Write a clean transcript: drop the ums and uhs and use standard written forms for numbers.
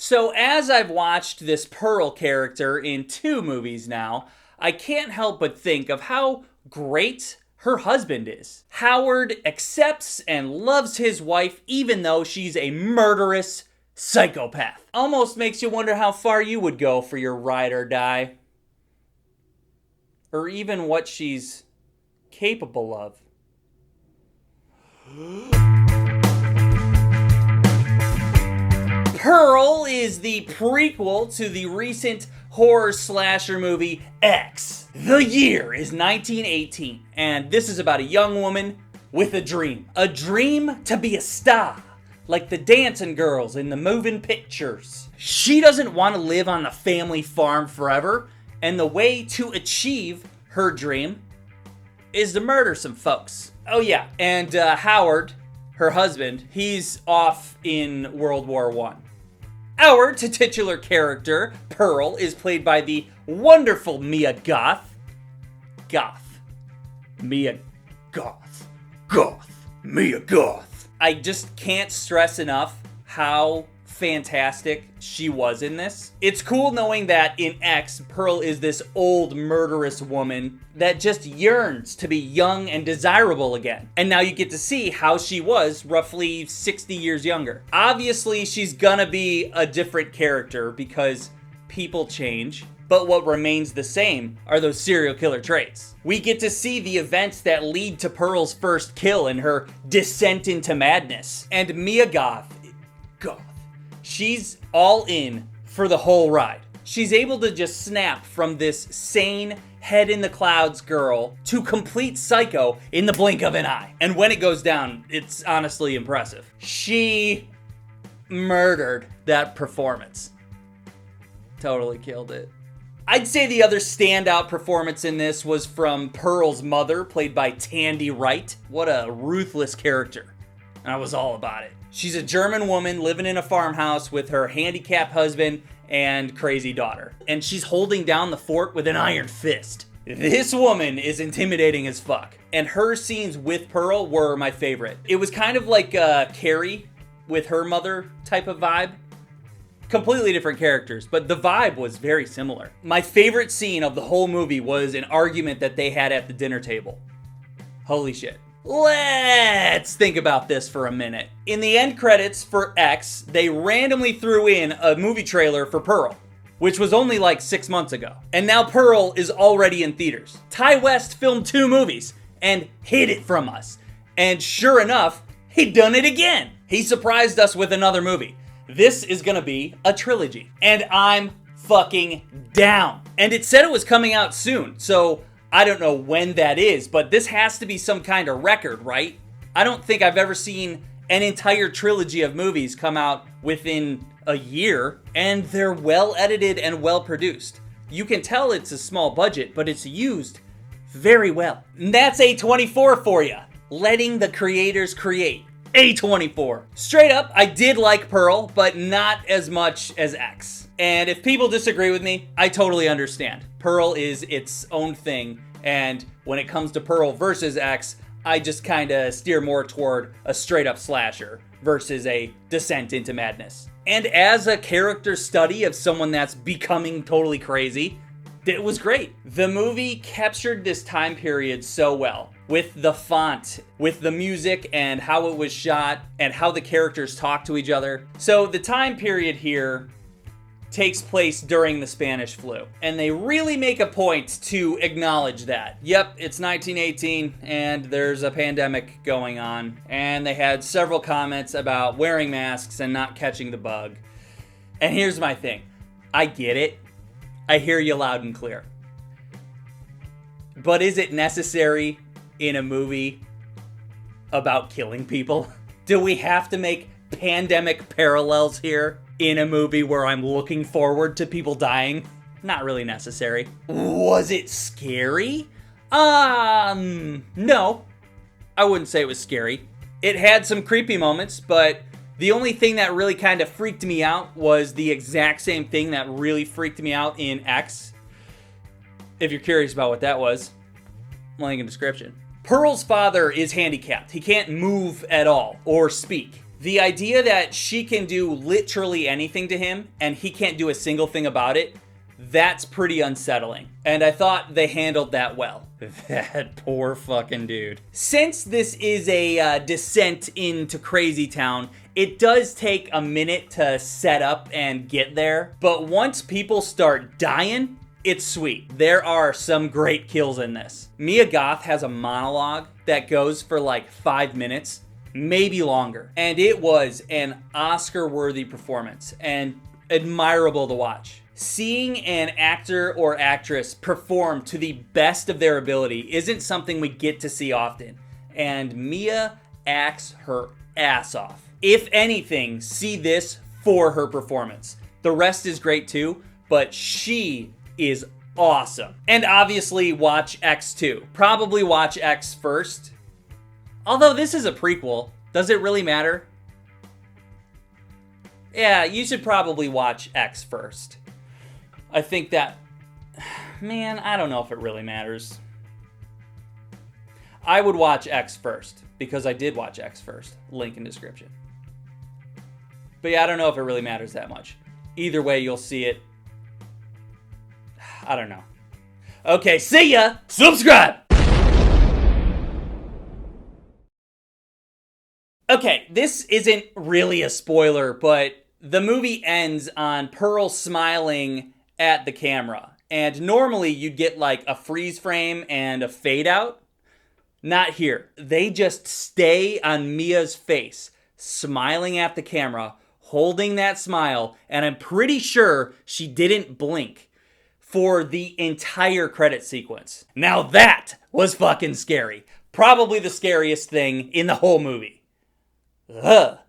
So as I've watched this Pearl character in 2 movies now, I can't help but think of how great her husband is. Howard accepts and loves his wife even though she's a murderous psychopath. Almost makes you wonder how far you would go for your ride or die. Or even what she's capable of. Pearl is the prequel to the recent horror slasher movie X. The year is 1918, and this is about a young woman with a dream. A dream to be a star, like the dancing girls in the moving pictures. She doesn't want to live on the family farm forever, and the way to achieve her dream is to murder some folks. Oh yeah, and Howard, her husband, he's off in World War I. Our titular character, Pearl, is played by the wonderful Mia Goth. Mia Goth. I just can't stress enough how fantastic she was in this. It's cool knowing that in X, Pearl is this old murderous woman that just yearns to be young and desirable again. And now you get to see how she was roughly 60 years younger. Obviously, she's gonna be a different character because people change, but what remains the same are those serial killer traits. We get to see the events that lead to Pearl's first kill and her descent into madness. And Mia Goth, she's all in for the whole ride. She's able to just snap from this sane, head in the clouds girl to complete psycho in the blink of an eye. And when it goes down, it's honestly impressive. She murdered that performance. Totally killed it. I'd say the other standout performance in this was from Pearl's mother, played by Tandy Wright. What a ruthless character. I was all about it. She's a German woman living in a farmhouse with her handicapped husband and crazy daughter. And she's holding down the fort with an iron fist. This woman is intimidating as fuck. And her scenes with Pearl were my favorite. It was kind of like Carrie with her mother type of vibe. Completely different characters, but the vibe was very similar. My favorite scene of the whole movie was an argument that they had at the dinner table. Holy shit. Let's think about this for a minute. In the end credits for X, they randomly threw in a movie trailer for Pearl, which was only like 6 months ago. And now Pearl is already in theaters. Ty West filmed 2 movies and hid it from us. And sure enough, he done it again. He surprised us with another movie. This is gonna be a trilogy. And I'm fucking down. And it said it was coming out soon, so I don't know when that is, but this has to be some kind of record, right? I don't think I've ever seen an entire trilogy of movies come out within a year, and they're well edited and well produced. You can tell it's a small budget, but it's used very well. And that's A24 for you. Letting the creators create. A24. Straight up, I did like Pearl, but not as much as X. And if people disagree with me, I totally understand. Pearl is its own thing, and when it comes to Pearl versus X, I just kinda steer more toward a straight up slasher versus a descent into madness. And as a character study of someone that's becoming totally crazy, it was great. The movie captured this time period so well. With the font, with the music and how it was shot, and how the characters talk to each other. So the time period here takes place during the Spanish flu. And they really make a point to acknowledge that. Yep, it's 1918 and there's a pandemic going on. And they had several comments about wearing masks and not catching the bug. And here's my thing. I get it. I hear you loud and clear. But is it necessary in a movie about killing people? Do we have to make pandemic parallels here in a movie where I'm looking forward to people dying? Not really necessary. Was it scary? No. I wouldn't say it was scary. It had some creepy moments, but the only thing that really kind of freaked me out was the exact same thing that really freaked me out in X. If you're curious about what that was, link in the description. Pearl's father is handicapped. He can't move at all or speak. The idea that she can do literally anything to him and he can't do a single thing about it, that's pretty unsettling. And I thought they handled that well. That poor fucking dude. Since this is a descent into Crazy Town, it does take a minute to set up and get there. But once people start dying, it's sweet. There are some great kills in this. Mia Goth has a monologue that goes for like 5 minutes, maybe longer. And it was an Oscar-worthy performance and admirable to watch. Seeing an actor or actress perform to the best of their ability isn't something we get to see often. And Mia acts her ass off. If anything, see this for her performance. The rest is great too, but she is awesome. And obviously watch X too. Probably watch X first. Although this is a prequel, does it really matter? Yeah, you should probably watch X first. I think that, man, I don't know if it really matters. I would watch X first, because I did watch X first. Link in description. But yeah, I don't know if it really matters that much. Either way, you'll see it. I don't know. Okay, see ya! Subscribe! Okay, this isn't really a spoiler, but the movie ends on Pearl smiling at the camera. And normally you'd get like a freeze frame and a fade out. Not here. They just stay on Mia's face, smiling at the camera, holding that smile, and I'm pretty sure she didn't blink for the entire credit sequence. Now that was fucking scary. Probably the scariest thing in the whole movie. Ugh.